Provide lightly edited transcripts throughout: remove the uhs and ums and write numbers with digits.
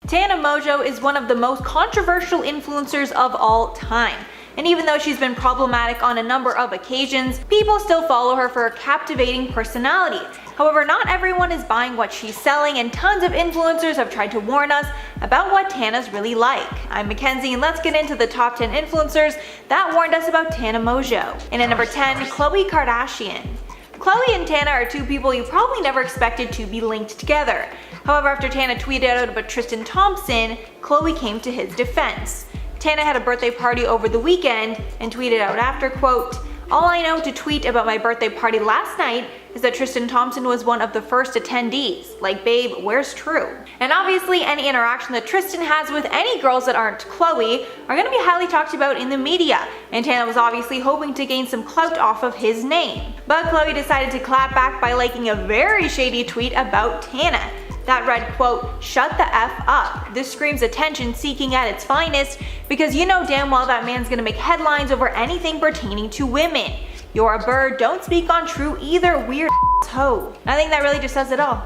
Tana Mongeau is one of the most controversial influencers of all time. And even though she's been problematic on a number of occasions, people still follow her for her captivating personality. However, not everyone is buying what she's selling, and tons of influencers have tried to warn us about what Tana's really like. I'm Mackenzie, and let's get into the top 10 influencers that warned us about Tana Mongeau. And at number 10, Khloe Kardashian. Khloe and Tana are two people you probably never expected to be linked together. However, after Tana tweeted out about Tristan Thompson, Khloe came to his defense. Tana had a birthday party over the weekend and tweeted out after, quote, "All I know to tweet about my birthday party last night is that Tristan Thompson was one of the first attendees. Like, babe, where's true?" And obviously, any interaction that Tristan has with any girls that aren't Khloe are going to be highly talked about in the media, and Tana was obviously hoping to gain some clout off of his name. But Khloe decided to clap back by liking a very shady tweet about Tana. That read, quote, "Shut the F up. This screams attention seeking at its finest, because you know damn well that man's gonna make headlines over anything pertaining to women. You're a bird, don't speak on true either, weird hoe." I think that really just says it all.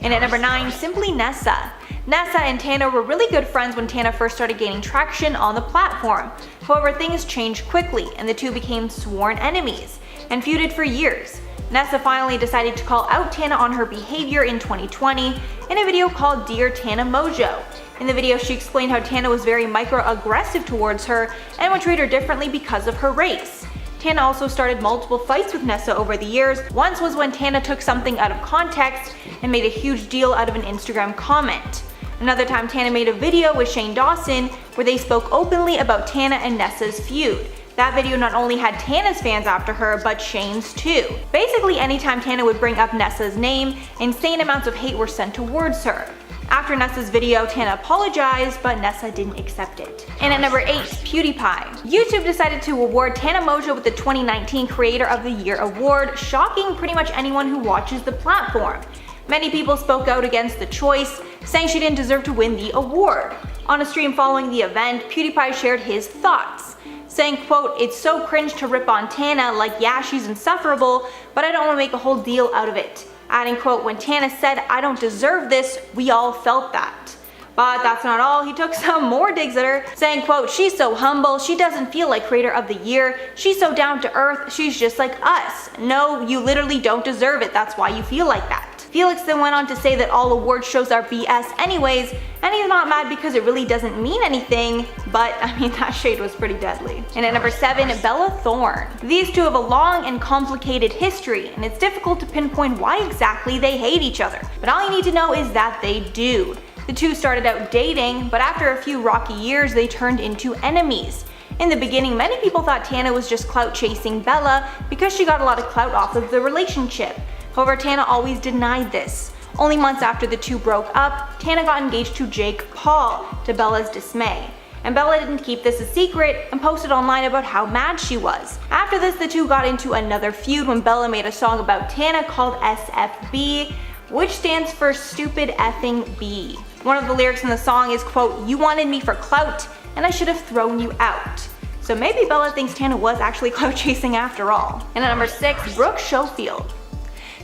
And at number 9, simply Nessa. Nessa and Tana were really good friends when Tana first started gaining traction on the platform. However, things changed quickly, and the two became sworn enemies, and feuded for years. Nessa finally decided to call out Tana on her behavior in 2020 in a video called Dear Tana Mongeau. In the video, she explained how Tana was very microaggressive towards her and would treat her differently because of her race. Tana also started multiple fights with Nessa over the years. Once was when Tana took something out of context and made a huge deal out of an Instagram comment. Another time, Tana made a video with Shane Dawson where they spoke openly about Tana and Nessa's feud. That video not only had Tana's fans after her, but Shane's too. Basically, anytime Tana would bring up Nessa's name, insane amounts of hate were sent towards her. After Nessa's video, Tana apologized, but Nessa didn't accept it. And at number 8, PewDiePie. YouTube decided to award Tana Mongeau with the 2019 Creator of the Year award, shocking pretty much anyone who watches the platform. Many people spoke out against the choice, saying she didn't deserve to win the award. On a stream following the event, PewDiePie shared his thoughts, saying, quote, "It's so cringe to rip on Tana, like yeah, she's insufferable, but I don't want to make a whole deal out of it." Adding, quote, "When Tana said I don't deserve this, we all felt that." But that's not all, he took some more digs at her, saying, quote, "She's so humble, she doesn't feel like Creator of the Year, she's so down to earth, she's just like us. No, you literally don't deserve it, that's why you feel like that." Felix then went on to say that all award shows are BS anyways, and he's not mad because it really doesn't mean anything, but I mean, that shade was pretty deadly. And at number 7, Bella Thorne. These two have a long and complicated history, and it's difficult to pinpoint why exactly they hate each other, but all you need to know is that they do. The two started out dating, but after a few rocky years they turned into enemies. In the beginning, many people thought Tana was just clout chasing Bella because she got a lot of clout off of the relationship. However, Tana always denied this. Only months after the two broke up, Tana got engaged to Jake Paul, to Bella's dismay. And Bella didn't keep this a secret and posted online about how mad she was. After this, the two got into another feud when Bella made a song about Tana called SFB, which stands for Stupid Effing B. One of the lyrics in the song is, quote, "You wanted me for clout, and I should have thrown you out." So maybe Bella thinks Tana was actually clout chasing after all. And at number 6, Brooke Schofield.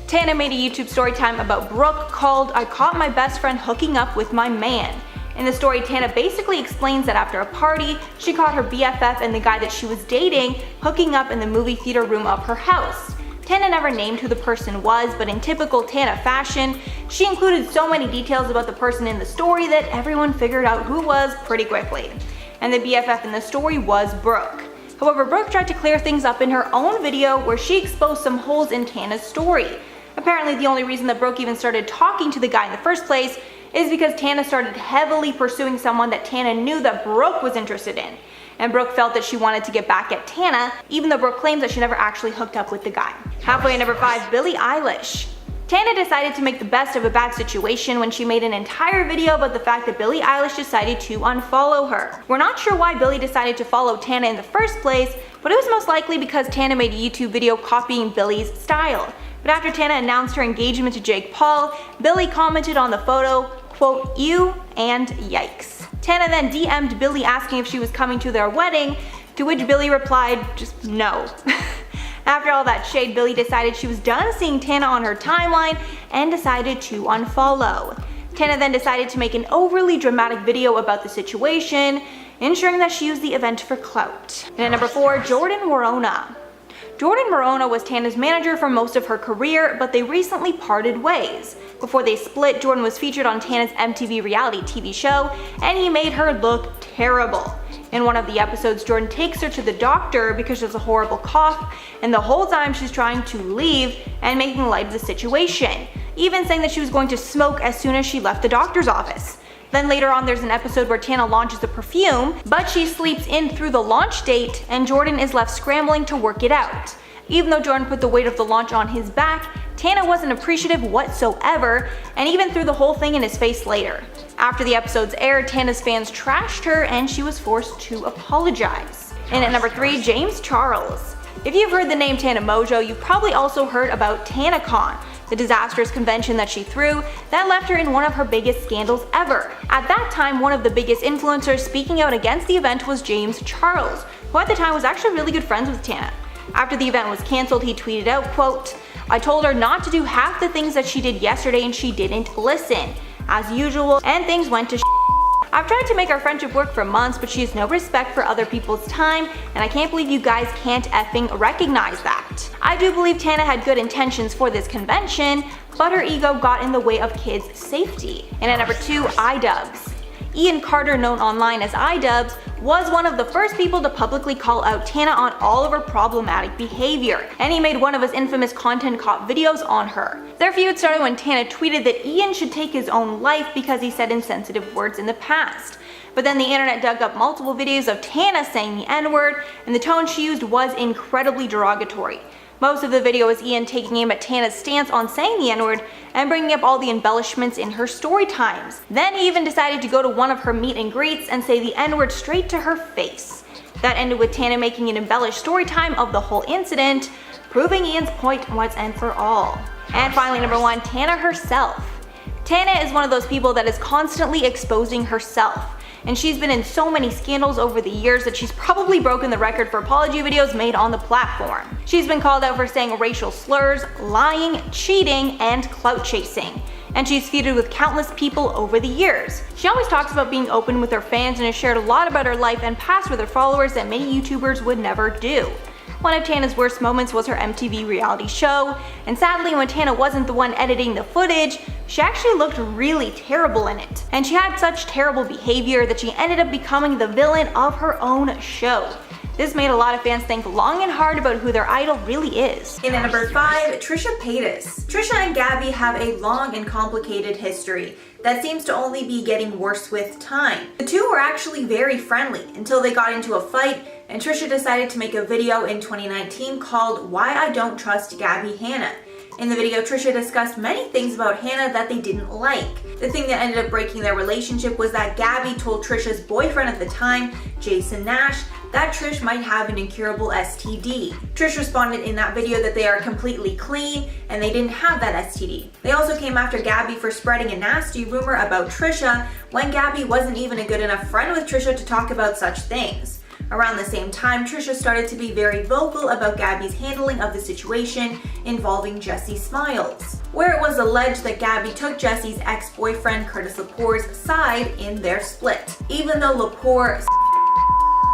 Tana made a YouTube story time about Brooke called "I Caught My Best Friend Hooking Up With My Man." In the story, Tana basically explains that after a party, she caught her BFF and the guy that she was dating hooking up in the movie theater room of her house. Tana never named who the person was, but in typical Tana fashion, she included so many details about the person in the story that everyone figured out who was pretty quickly. And the BFF in the story was Brooke. However, Brooke tried to clear things up in her own video where she exposed some holes in Tana's story. Apparently, the only reason that Brooke even started talking to the guy in the first place is because Tana started heavily pursuing someone that Tana knew that Brooke was interested in. And Brooke felt that she wanted to get back at Tana, even though Brooke claims that she never actually hooked up with the guy. Halfway at number 5, Billie Eilish. Tana decided to make the best of a bad situation when she made an entire video about the fact that Billie Eilish decided to unfollow her. We're not sure why Billie decided to follow Tana in the first place, but it was most likely because Tana made a YouTube video copying Billie's style. But after Tana announced her engagement to Jake Paul, Billie commented on the photo, quote, "Ew and yikes." Tana then DM'd Billie asking if she was coming to their wedding, to which Billie replied, just no. After all that shade, Billie decided she was done seeing Tana on her timeline and decided to unfollow. Tana then decided to make an overly dramatic video about the situation, ensuring that she used the event for clout. And at number 4, Jordan Morona. Jordan Morona was Tana's manager for most of her career, but they recently parted ways. Before they split, Jordan was featured on Tana's MTV reality TV show, and he made her look terrible. In one of the episodes, Jordan takes her to the doctor because she has a horrible cough, and the whole time she's trying to leave and making light of the situation, even saying that she was going to smoke as soon as she left the doctor's office. Then later on, there's an episode where Tana launches a perfume, but she sleeps in through the launch date, and Jordan is left scrambling to work it out. Even though Jordan put the weight of the launch on his back, Tana wasn't appreciative whatsoever, and even threw the whole thing in his face later. After the episodes aired, Tana's fans trashed her, and she was forced to apologize. And at number 3, James Charles. If you've heard the name Tana Mongeau, you've probably also heard about TanaCon, the disastrous convention that she threw that left her in one of her biggest scandals ever. At that time, one of the biggest influencers speaking out against the event was James Charles, who at the time was actually really good friends with Tana. After the event was cancelled, he tweeted out, quote, "I told her not to do half the things that she did yesterday and she didn't listen. As usual, and things went to I've tried to make our friendship work for months, but she has no respect for other people's time, and I can't believe you guys can't effing recognize that." I do believe Tana had good intentions for this convention, but her ego got in the way of kids' safety. And at number 2, iDubbbz. Ian Carter, known online as iDubbbz, was one of the first people to publicly call out Tana on all of her problematic behavior, and he made one of his infamous content cop videos on her. Their feud started when Tana tweeted that Ian should take his own life because he said insensitive words in the past. But then the internet dug up multiple videos of Tana saying the N-word, and the tone she used was incredibly derogatory. Most of the video is Ian taking aim at Tana's stance on saying the N-word and bringing up all the embellishments in her story times. Then he even decided to go to one of her meet and greets and say the N-word straight to her face. That ended with Tana making an embellished story time of the whole incident, proving Ian's point once and for all. And finally, number 1, Tana herself. Tana is one of those people that is constantly exposing herself, and she's been in so many scandals over the years that she's probably broken the record for apology videos made on the platform. She's been called out for saying racial slurs, lying, cheating, and clout chasing. And she's feuded with countless people over the years. She always talks about being open with her fans and has shared a lot about her life and past with her followers that many YouTubers would never do. One of Tana's worst moments was her MTV reality show, and sadly when Tana wasn't the one editing the footage, she actually looked really terrible in it. And she had such terrible behavior that she ended up becoming the villain of her own show. This made a lot of fans think long and hard about who their idol really is. And at number 5, Trisha Paytas. Trisha and Gabbie have a long and complicated history that seems to only be getting worse with time. The two were actually very friendly until they got into a fight, and Trisha decided to make a video in 2019 called Why I Don't Trust Gabbie Hanna. In the video, Trisha discussed many things about Hanna that they didn't like. The thing that ended up breaking their relationship was that Gabbie told Trisha's boyfriend at the time, Jason Nash, that Trish might have an incurable STD. Trish responded in that video that they are completely clean and they didn't have that STD. They also came after Gabbie for spreading a nasty rumor about Trisha when Gabbie wasn't even a good enough friend with Trisha to talk about such things. Around the same time, Trisha started to be very vocal about Gabbie's handling of the situation involving Jessie Smiles, where it was alleged that Gabbie took Jessie's ex-boyfriend Curtis Lepore's side in their split, even though Lepore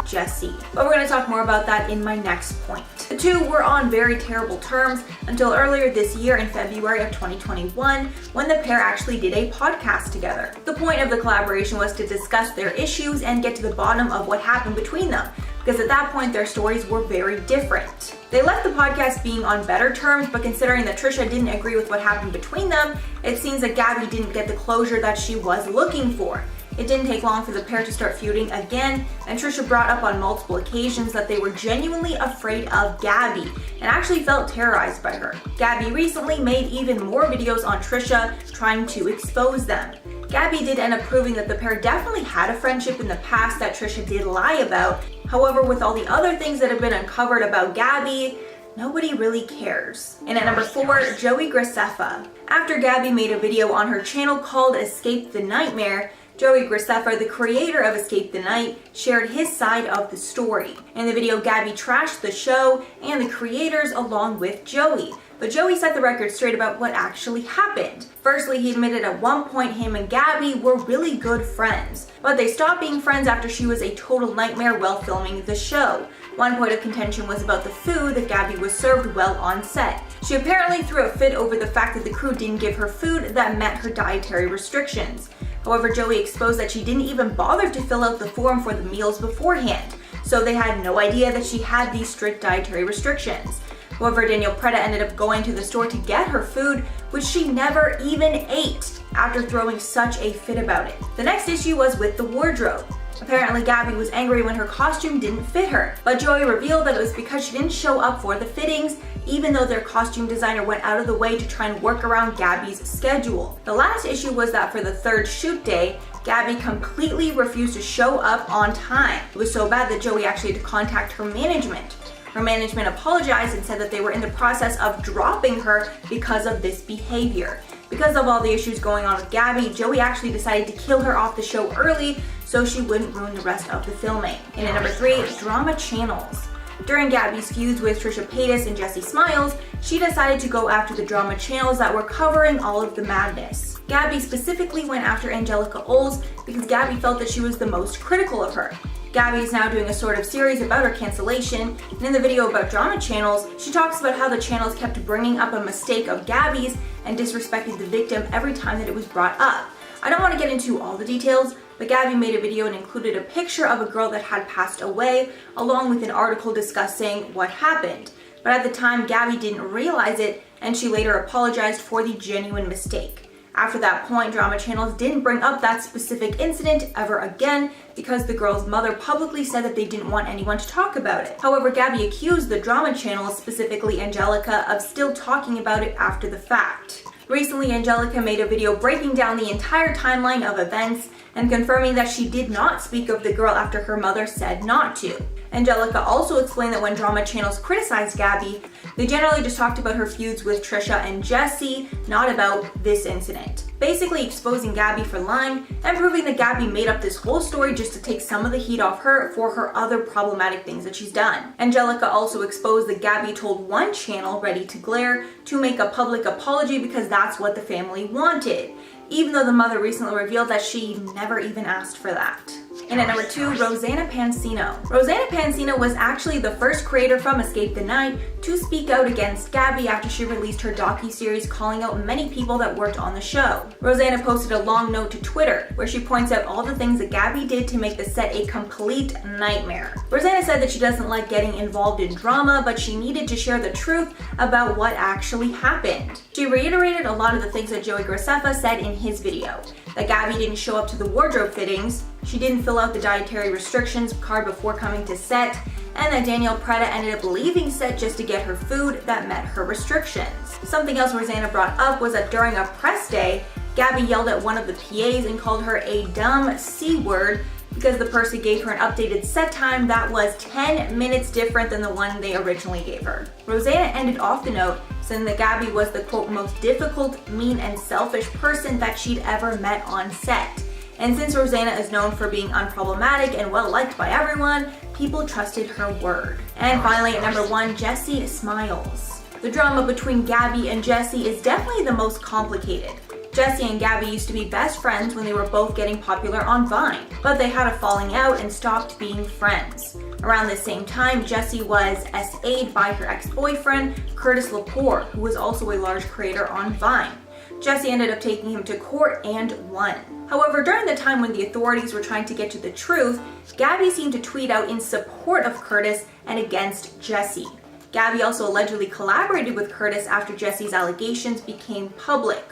Jessie. But we're going to talk more about that in my next point. The two were on very terrible terms until earlier this year in February of 2021 when the pair actually did a podcast together. The point of the collaboration was to discuss their issues and get to the bottom of what happened between them, because at that point their stories were very different. They left the podcast being on better terms, but considering that Trisha didn't agree with what happened between them, it seems that Gabbie didn't get the closure that she was looking for. It didn't take long for the pair to start feuding again, and Trisha brought up on multiple occasions that they were genuinely afraid of Gabbie and actually felt terrorized by her. Gabbie recently made even more videos on Trisha trying to expose them. Gabbie did end up proving that the pair definitely had a friendship in the past that Trisha did lie about. However, with all the other things that have been uncovered about Gabbie, nobody really cares. And at number 4, Joey Graceffa. After Gabbie made a video on her channel called Escape the Nightmare, Joey Graceffa, the creator of Escape the Night, shared his side of the story. In the video, Gabbie trashed the show and the creators along with Joey, But Joey set the record straight about what actually happened. Firstly, he admitted at one point him and Gabbie were really good friends, but they stopped being friends after she was a total nightmare while filming the show. One point of contention was about the food that Gabbie was served well on set. She apparently threw a fit over the fact that the crew didn't give her food that met her dietary restrictions. However, Joey exposed that she didn't even bother to fill out the form for the meals beforehand, so they had no idea that she had these strict dietary restrictions. However, Danielle Preda ended up going to the store to get her food, which she never even ate, after throwing such a fit about it. The next issue was with the wardrobe. Apparently, Gabbie was angry when her costume didn't fit her, but Joey revealed that it was because she didn't show up for the fittings, even though their costume designer went out of the way to try and work around Gabbie's schedule. The last issue was that for the third shoot day, Gabbie completely refused to show up on time. It was so bad that Joey actually had to contact her management. Her management apologized and said that they were in the process of dropping her because of this behavior. Because of all the issues going on with Gabbie, Joey actually decided to kill her off the show early so she wouldn't ruin the rest of the filming. And at number 3, drama channels. During Gabbie's feuds with Trisha Paytas and Jessie Smiles, she decided to go after the drama channels that were covering all of the madness. Gabbie specifically went after Angelica Oles because Gabbie felt that she was the most critical of her. Gabbie is now doing a sort of series about her cancellation, and in the video about drama channels, she talks about how the channels kept bringing up a mistake of Gabbie's and disrespected the victim every time that it was brought up. I don't want to get into all the details, but Gabbie made a video and included a picture of a girl that had passed away, along with an article discussing what happened. But at the time, Gabbie didn't realize it, and she later apologized for the genuine mistake. After that point, drama channels didn't bring up that specific incident ever again because the girl's mother publicly said that they didn't want anyone to talk about it. However, Gabbie accused the drama channels, specifically Angelica, of still talking about it after the fact. Recently, Angelica made a video breaking down the entire timeline of events and confirming that she did not speak of the girl after her mother said not to. Angelica also explained that when drama channels criticized Gabbie, they generally just talked about her feuds with Trisha and Jessie, not about this incident. Basically exposing Gabbie for lying and proving that Gabbie made up this whole story just to take some of the heat off her for her other problematic things that she's done. Angelica also exposed that Gabbie told one channel, Ready to Glare, to make a public apology because that's what the family wanted, even though the mother recently revealed that she never even asked for that. And at number 2, Rosanna Pansino. Rosanna Pansino was actually the first creator from Escape the Night to speak out against Gabbie after she released her docuseries calling out many people that worked on the show. Rosanna posted a long note to Twitter where she points out all the things that Gabbie did to make the set a complete nightmare. Rosanna said that she doesn't like getting involved in drama, but she needed to share the truth about what actually happened. She reiterated a lot of the things that Joey Graceffa said in his video. That Gabbie didn't show up to the wardrobe fittings, she didn't fill out the dietary restrictions card before coming to set, and that Danielle Preda ended up leaving set just to get her food that met her restrictions. Something else Rosanna brought up was that during a press day, Gabbie yelled at one of the PAs and called her a dumb C word because the person gave her an updated set time that was 10 minutes different than the one they originally gave her. Rosanna ended off the note saying that Gabbie was the quote most difficult, mean, and selfish person that she'd ever met on set. And since Rosanna is known for being unproblematic and well liked by everyone, people trusted her word. And finally at number 1, Jessie Smiles. The drama between Gabbie and Jessie is definitely the most complicated. Jessie and Gabbie used to be best friends when they were both getting popular on Vine, but they had a falling out and stopped being friends. Around the same time, Jessie was SA'd by her ex-boyfriend, Curtis Lepore, who was also a large creator on Vine. Jessie ended up taking him to court and won. However, during the time when the authorities were trying to get to the truth, Gabbie seemed to tweet out in support of Curtis and against Jessie. Gabbie also allegedly collaborated with Curtis after Jessie's allegations became public.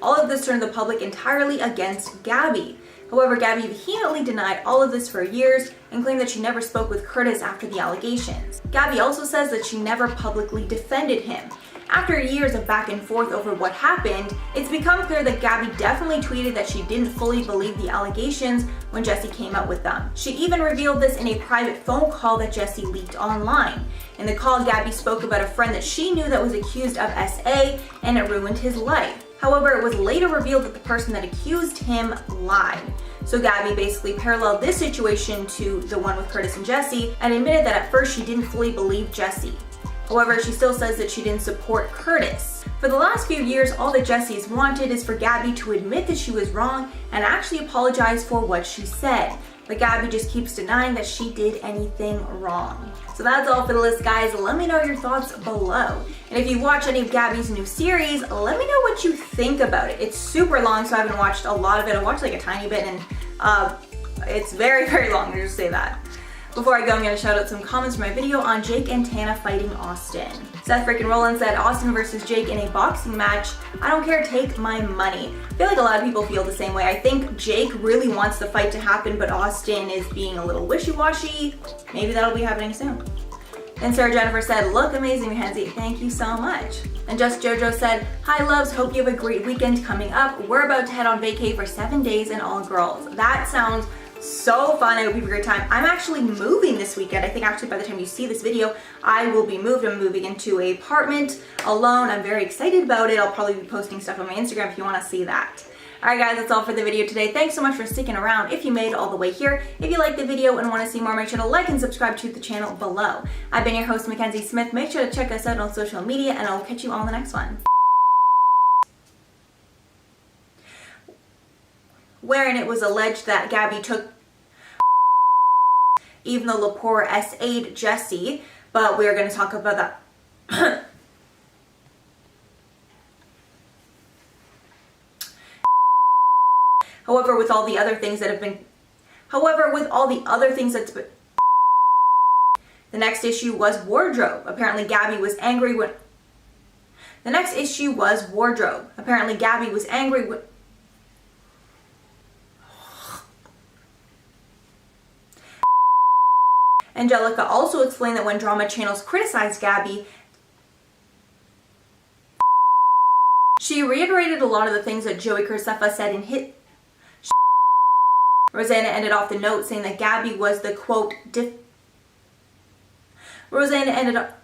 All of this turned the public entirely against Gabbie. However, Gabbie vehemently denied all of this for years and claimed that she never spoke with Curtis after the allegations. Gabbie also says that she never publicly defended him. After years of back and forth over what happened, it's become clear that Gabbie definitely tweeted that she didn't fully believe the allegations when Jessie came out with them. She even revealed this in a private phone call that Jessie leaked online. In the call, Gabbie spoke about a friend that she knew that was accused of SA, and it ruined his life. However, it was later revealed that the person that accused him lied. So Gabbie basically paralleled this situation to the one with Curtis and Jessie and admitted that at first she didn't fully believe Jessie. However, she still says that she didn't support Curtis. For the last few years, all that Jessie's wanted is for Gabbie to admit that she was wrong and actually apologize for what she said. But Gabbie just keeps denying that she did anything wrong. So that's all for the list, guys. Let me know your thoughts below. And if you watch any of Gabbie's new series, let me know what you think about it. It's super long, so I haven't watched a lot of it. I watched like a tiny bit, and it's very, very long, I'll just say that. Before I go, I'm going to shout out some comments from my video on Jake and Tana fighting Austin. Seth freaking Roland said, Austin versus Jake in a boxing match. I don't care, take my money. I feel like a lot of people feel the same way. I think Jake really wants the fight to happen, but Austin is being a little wishy-washy. Maybe that'll be happening soon. And Sarah Jennifer said, look amazing, Mackenzie. Thank you so much. And Just Jojo said, hi loves, hope you have a great weekend coming up. We're about to head on vacay for 7 days and all girls. That sounds so fun. I hope you have a great time. I'm actually moving this weekend. I think actually by the time you see this video, I will be moved. I'm moving into an apartment alone. I'm very excited about it. I'll probably be posting stuff on my Instagram if you want to see that. Alright guys, that's all for the video today. Thanks so much for sticking around if you made it all the way here. If you liked the video and want to see more, make sure to like and subscribe to the channel below. I've been your host, Mackenzie Smith. Make sure to check us out on social media, and I'll catch you all in the next one. Wherein it was alleged that Gabbie took even though Lepore SA'd Jessie, but we're going to talk about that. However, with all the other things that's been, the next issue was wardrobe. Apparently Gabbie was angry when, Gabbie was angry when, Angelica also explained that when drama channels criticized Gabbie, she reiterated a lot of the things that Joey Kersefa said in his. Rosanna ended off the note saying that Gabbie was the quote Rosanna ended up